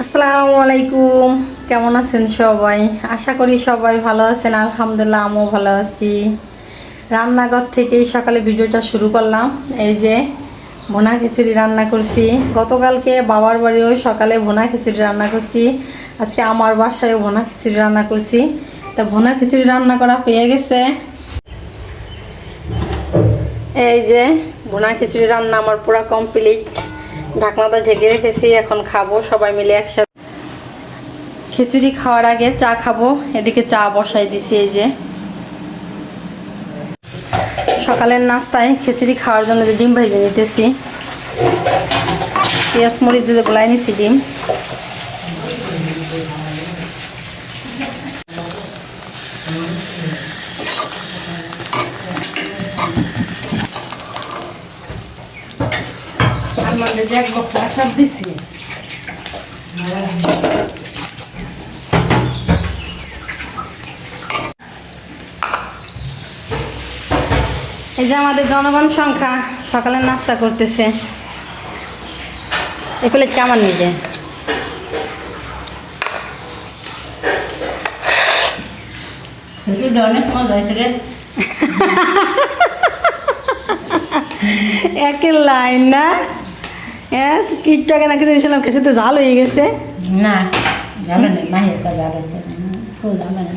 আসসালামু আলাইকুম, কেমন আছেন সবাই? আশা করি সবাই ভালো আছেন। আলহামদুলিল্লাহ, আমিও ভালো আছি। রান্নাঘর থেকেই সকালে ভিডিওটা শুরু করলাম। এই যে ভুনা খিচুড়ি রান্না করছি। গতকালকে বাবার বাড়িও সকালে ভুনা খিচুড়ি রান্না করছি, আজকে আমার বাসায়ও ভুনা খিচুড়ি রান্না করছি। তা ভুনা খিচুড়ি রান্না করা হয়ে গেছে। এই যে ভুনা খিচুড়ি রান্না আমার পুরো কমপ্লিট। ঢাকনাটা ঢেকে রেখেছি, এখন খাবো সবাই মিলে একসাথে। খিচুড়ি খাওয়ার আগে চা খাবো, এদিকে চা বসাই দিছি। এই যে সকালের নাস্তায় খিচুড়ি খাওয়ার জন্য যে ডিম ভেজে নিতেছি, পেঁয়াজ মরিচ দিয়ে গোলাই নিছি ডিম। এই যে আমাদের জনগণ সংখ্যা সকালের নাস্তা করতেছে। এই প্লেট কেমন নিবে? অনেক মজা হয়েছে রে। একের লাইন না, কিটটা কেনা কিছু দিয়েছিলাম, কিছুতে জাল হয়ে গেছে। না জানো না, মায়ের কাজ আর আছে, কেউ জানে না।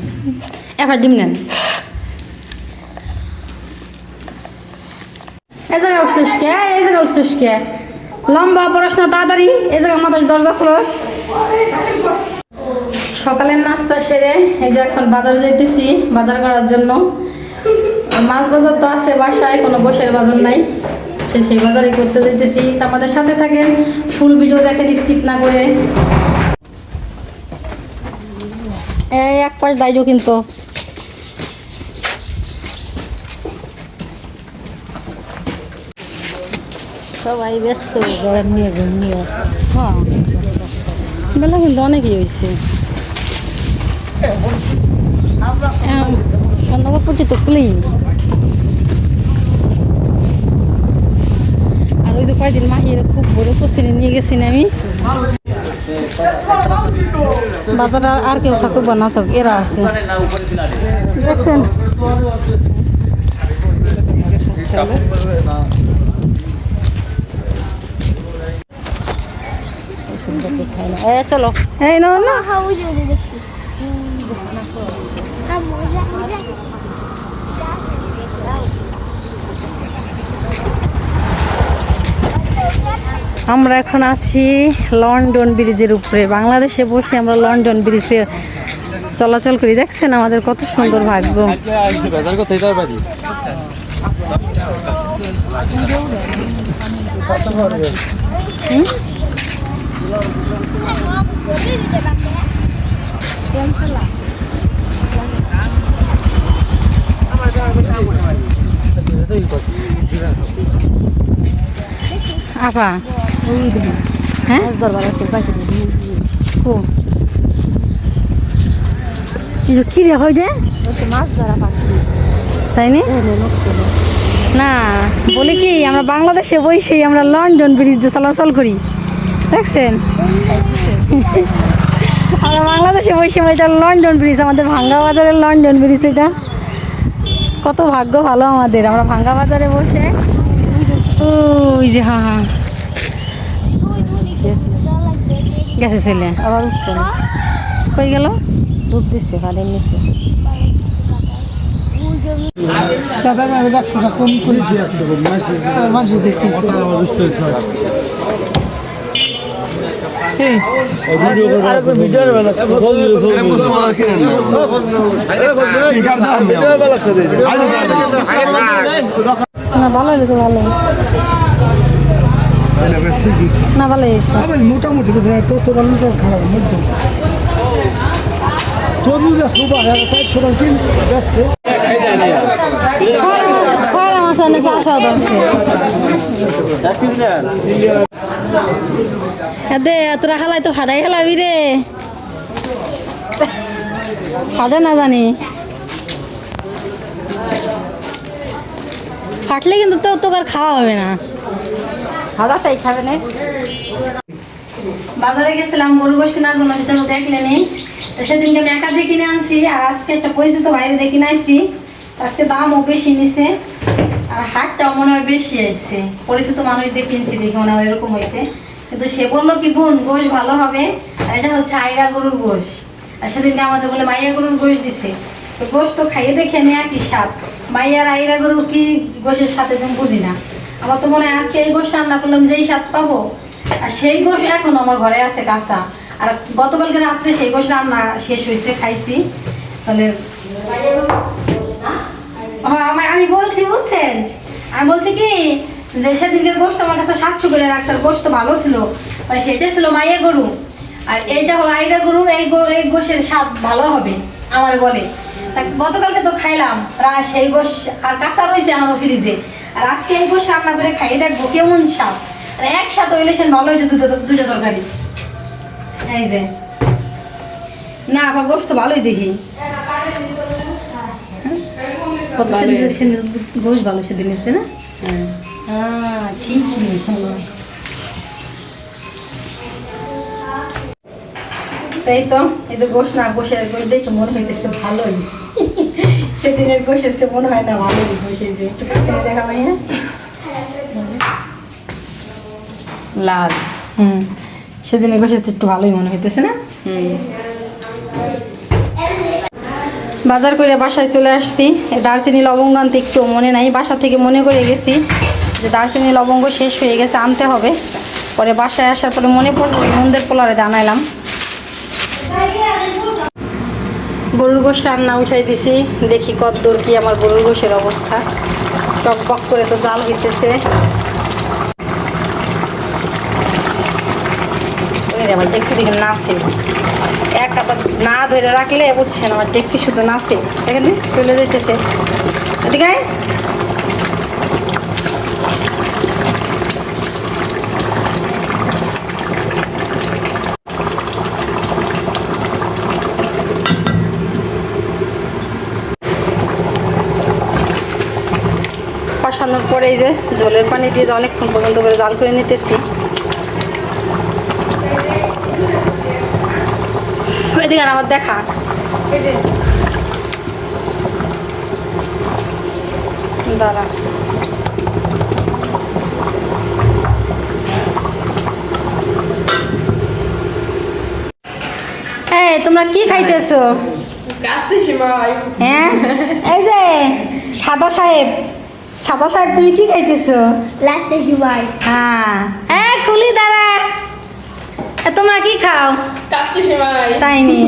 এবার ডিম নেন। এই জায়গায় উঠছিস কে? এই জায়গায় উঠছিস কে? লম্বা পড়াশোনা তাড়াতাড়ি, এই জায়গায় মাথার দরজা খোলস। সকালের নাস্তা সেরে এই যে এখন বাজার যাইতেছি বাজার করার জন্য। মাছ বাজার তো আছে বাসায়, কোনো বসের বাজার নাই, সেই বাজারে করতে যাইতেছি। তা আমাদের সাথে থাকেন, ফুল ভিডিও দেখেন স্কিপ না করে। এই এক পাশ দাইজো কিন্তু। সবাই ব্যস্ত গরম নিয়ে ঘুম নিয়ে। হ্যাঁ, বেলা কিন্তু অনেকই হয়েছে। রান্নাঘরপট্টি তো খুলেই নি। আর ওই যে কয়দিন মাহির খুব বড় কচুরি নিয়ে গেছি না আমি। বাজার আর কেউ থাকুক বা না থাকুক, এরা আছে দেখছেন। চলো এই না না, আমরা এখন আছি লন্ডন ব্রিজের উপরে। বাংলাদেশে বসে আমরা লন্ডন ব্রিজে চলাচল করি। দেখছেন আমাদের কত সুন্দর ভাগ্য। আপা হ্যাঁ কি রে হয় যে মাছ ধরা পাখি, তাই না? না বলি কি, আমরা বাংলাদেশে বসেই আমরা লন্ডন ব্রিজ দিয়ে চলাচল করি। দেখছেন আমরা বাংলাদেশে বসে, আমরা এটা লন্ডন ব্রিজ, আমাদের ভাঙ্গা বাজারের লন্ডন ব্রিজ। এটা কত ভাগ্য ভালো আমাদের, আমরা ভাঙ্গা বাজারে বসে। ওই যে হ্যাঁ হ্যাঁ গেছে ছেলে, আবার উঠছে না, কই গেল? দুধ দিচ্ছে ভাড়ের নিচে। না ভালো হয়েছে, ভালো না, ভালো হয়েছে মোটামুটি খারাপ মধ্যম খয়রা মাছ এনে 400 ধরছে। দে তোরা হালাই তো হাডাই হেলাবি রে, হাডে না জানি হাঁটলে কিন্তু তো তোর খাওয়া হবে না। হাওড়াটাই খাবে না। বাজারে গেছিলাম গরু গোশ কেনার জন্য, সেটা তো দেখলেনি। সেদিনকে আমি একা যে কিনে আনছি, আর আজকে একটা পরিচিত বাইরে দিয়ে কিনে আইছি। আজকে দামও বেশি নিছে, আর হাটটাও মনে হয় বেশি আইছে। পরিচিত মানুষ দিয়ে কিনছি দেখে মনে হয় এরকম হয়েছে। কিন্তু সে বললো কি বোন গোশ ভালো হবে, আর এটা হচ্ছে আইরা গরুর গোশ। আর সেদিনকে আমাদের বলে মাইয়া গরুর গোশ দিছে। তো গোশ তো খাইয়ে দেখে আমি একই স্বাদ, মাইয়ার আইরা গরু কি গোশের সাথে তুমি বুঝি না। আমার তো মনে হয় আজকে এই গোশ রান্না করলাম যেই স্বাদ পাবো, আর সেই গোশ এখন আমার ঘরে আছে কাঁচা। আর গতকালকে রাত্রে সেই গোশ রান্না শেষ হয়েছে, খাইছি। তাহলে আমি বলছি বুঝছেন, আমি বলছি কি যে সেদিনকের গোশত আমার কাছে 700 করে রাখছে, আর গোশত ভালো ছিল, মানে সেটা ছিল মাইয়া গরু। আর এইটা হলো আইরা গরুর, এই গোশের স্বাদ ভালো হবে আমার বলে। তা গতকালকে তো খাইলাম সেই গোশ, আর কাঁচা রয়েছে এখনো ফ্রিজে। আর আজকে এই গোশ রান্না করে খাইয়ে দেখবো কেমন স্বাদ। আর একসাথে হইলে সে ভালো হইতো দুটো তরকারি। এই যে না আবার গোশ তো ভালোই দেখি, কত সেদিন গোশ ভালো সেদিন এসছে না। ঠিকই ভালো। তাই তো এই যে গোশ না, গোশের গোশ দেখে মনে হইতেছে ভালোই। সেদিনের গোশ এসছে মনে হয় না ভালোই গোশ। এই যে একটু দেখা হয় না লাল। সেদিনের গোশ এসছে একটু ভালোই মনে হইতেছে না। বাজার করে বাসায় চলে আসছি। দারচিনি লবঙ্গ আনতে একটু মনে নাই, বাসা থেকে মনে করে গেছি যে দারচিনি লবঙ্গ শেষ হয়ে গেছে, আনতে হবে। পরে বাসায় আসার পরে মনে পড়ছে মন্দের পোলারে দানাইলাম। গরুর গোশ রান্না উঠাই দিছি, দেখি কত দূর কি আমার গরুর গোশের অবস্থা। টক বক করে তো জাল হইতেছে। আমার ট্যাক্সি দিকে নাচে, এক হাতে না ধরে রাখলে বুঝছেন আমার ট্যাক্সি শুধু নাচে। দেখেন চলে যেতেছে এদিকে। কষানোর পরে এই যে জলের পানি দিয়ে অনেকক্ষণ পর্যন্ত করে জাল করে নিতেছি। এদিকে আমার দেখা দাঁড়া। এই তোমরা কি খাইতেছো? হ্যাঁ এই যে সাদা সাহেব, সাদা সাহেব তুমি কি খাইতেছো? লাস্টে সবাই হ্যাঁ কুলি দাঁড়া। তোমরা কি খাও? তাই নি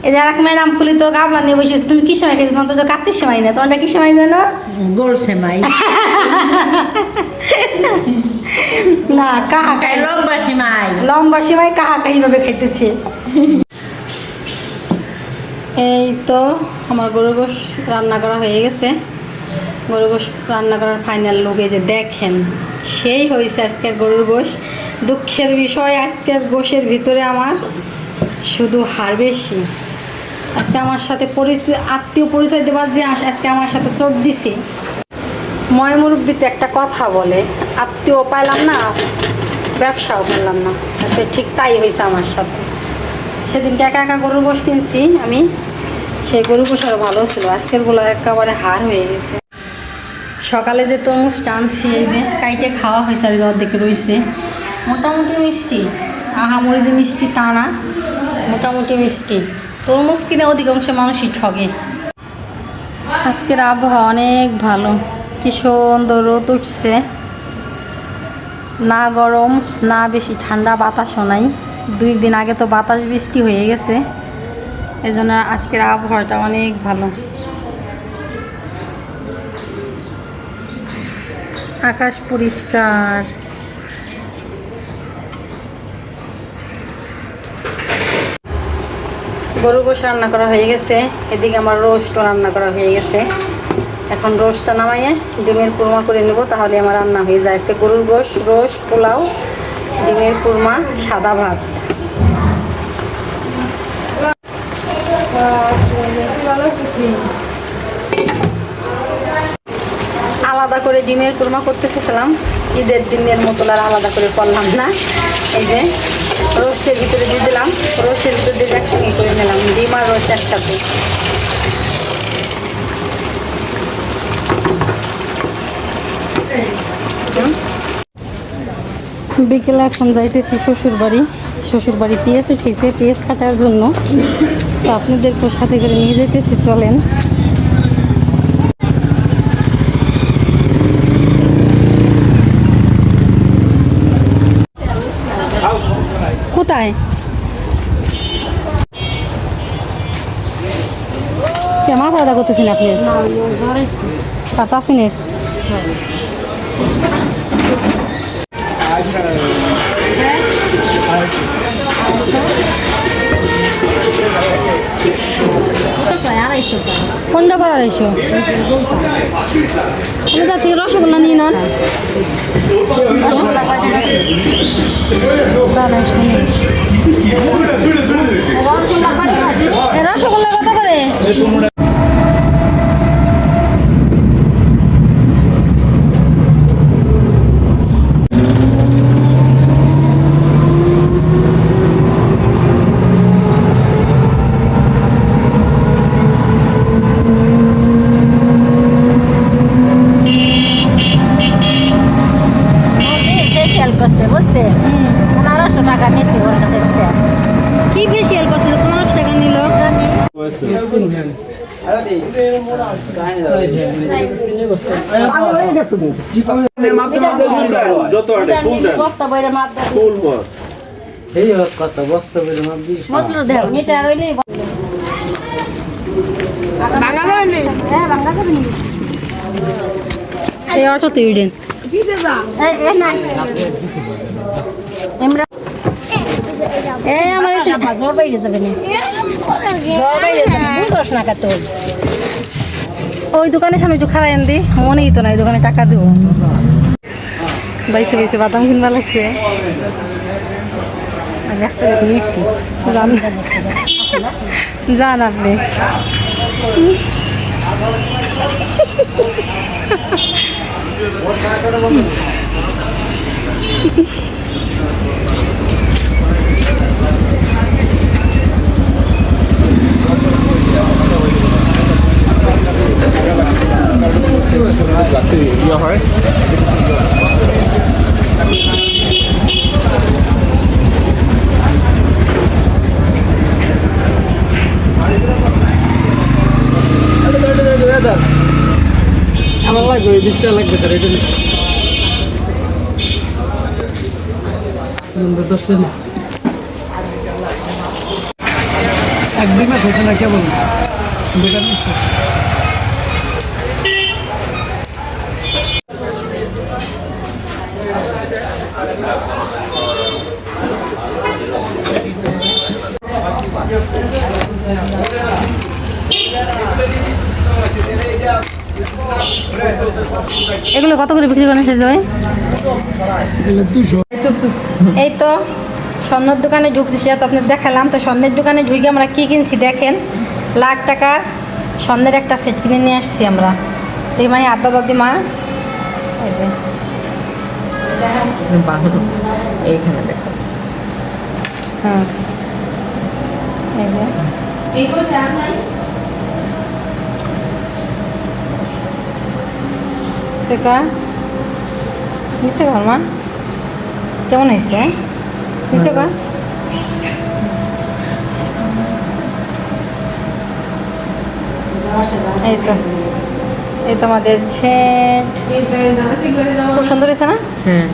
এই যে ম্যাডাম কুলি তো গাবলা নিয়ে বসেছে। তুমি কি সময় খেয়েছো? তোমার তো কাচ্চি সেমাই না, তোমারটা কি সেমাই জানো? গোল সেমাই। না কাহা লম্বা সেমাই, লম্বা সেমাই কাহা কাহিভাবে খাইতেছে। এই তো আমার গরু গোশ রান্না করা হয়ে গেছে। গরু গোশ রান্না করার ফাইনাল লুক এই যে দেখেন, সেই হয়েছে আজকের গরুর গোশ। দুঃখের বিষয় আজকের গোশের ভিতরে আমার শুধু হার বেশি। আজকে আমার সাথে আত্মীয় পরিচয় দেওয়ার যে আজকে আমার সাথে চোট দিছে। ময়মুরব্বিতে একটা কথা বলে, আত্মীয় পাইলাম না ব্যবসাও করলাম না। আজকে ঠিক তাই হয়েছে আমার সাথে। সেদিনকে একা একা গরুর গোশ কিনছি আমি, সেই গরুর গোশ আরও ভালো ছিল। আজকেরগুলো একেবারে হার হয়ে গেছে। সকালে যে তরমুজটা আনছি এই যে কাইটে খাওয়া হয়েছে, আর অর্ধেক রয়েছে। মোটামুটি মিষ্টি, আহামরি যে মিষ্টি তা না, মোটামুটি মিষ্টি। তরমুজ কিনে অধিকাংশ মানুষই ঠগে। আজকের আবহাওয়া অনেক ভালো, কি সুন্দর রোদ উঠছে, না গরম না বেশি ঠান্ডা, বাতাসও নাই। 2 দিন আগে তো বাতাস বৃষ্টি হয়ে গেছে, এই জন্য আজকের আবহাওয়াটা অনেক ভালো। আকাশ পরিষ্কার। গরু গোশ রান্না করা হয়ে গেছে, এদিকে আমার রোস্টও রান্না করা হয়ে গেছে। এখন রোস্টটা নামাইয়ে ডিমের কুরমা করে নেব, তাহলে আমার রান্না হয়ে যায়। আজকে গরুর গোশ, রোস্ট, পোলাও, ডিমের কুরমা, সাদা ভাত। আলাদা করে ডিমের কুরমা করতেছিলাম, ঈদের দিনের মতো আর আলাদা করে করলাম না। এই যে রোস্টের ভিতরে দিয়ে দিলাম, রোস্টের ভিতরে দিয়ে একসঙ্গে করে নিলাম, ডিম আর রোস্ট একসাথে। বিকেলে এখন যাইতেছি শ্বশুর বাড়ি পেঁয়াজ উঠেছে, পেঁয়াজ কাটার জন্য। তো আপনাদেরকে সাথে করে নিয়ে যেতেছি, চলেন। কোথায় কেমন খাওয়া দাওয়া করতেছেন আপনি? কাটাছিনের কোনটা করে 250? আমি তার থেকে রসগোল্লা নিয়ে নেন। দাঁড়ান শুনি, রসগোল্লা কত করে? ফেসিয়াল করছে বুঝছে 1500 টাকা নিচ্ছে ওর কাছে দিতে। কি ফেসিয়াল করছে 1500 টাকা নিল? বস্তা বইরে মাপ মসলু দেও এটা রইলে ভাঙা যাবে নি? হ্যাঁ ভাঙা যাবে নি। এই অটোতে উঠেন। এই না আমরা এই আমার এসে জোর বাইরে যাবে না, জোর বাইরে যাবে বুঝছ না কত। ওই দোকানের সামনে একটু খারাই আন দি, মনেই তো নাই দোকানে টাকা দিব। বাইসে বাইসে বাদাম কিনবা লাগছে। আমি একটা নিয়েছি জান জান আপনি আমার লাগবে 20 টাকা লাগবে তার এটা নিতে। 10 টাকা একদিন মাস হচ্ছে না কেবল বেকার নিচ্ছে। এগুলো কত করে বিক্রি করেন শেষ ভাই? 200। এই তো স্বর্ণের দোকানে ঢুকছি, সেটা তো আপনার দেখালাম। তো স্বর্ণের দোকানে ঢুকে আমরা কী কিনছি দেখেন, লাখ টাকার স্বর্ণের একটা সেট কিনে নিয়ে আসছি আমরা। দেখি মানে আড্ডা দাদিমা এই যে এইখানে দেখো হ্যাঁ এই যে সেকা নিচে ঘর মা কেমন হয়েছে নিচে ঘর এই তো আমাদের ছেট খুব সুন্দর হয়েছে না? হ্যাঁ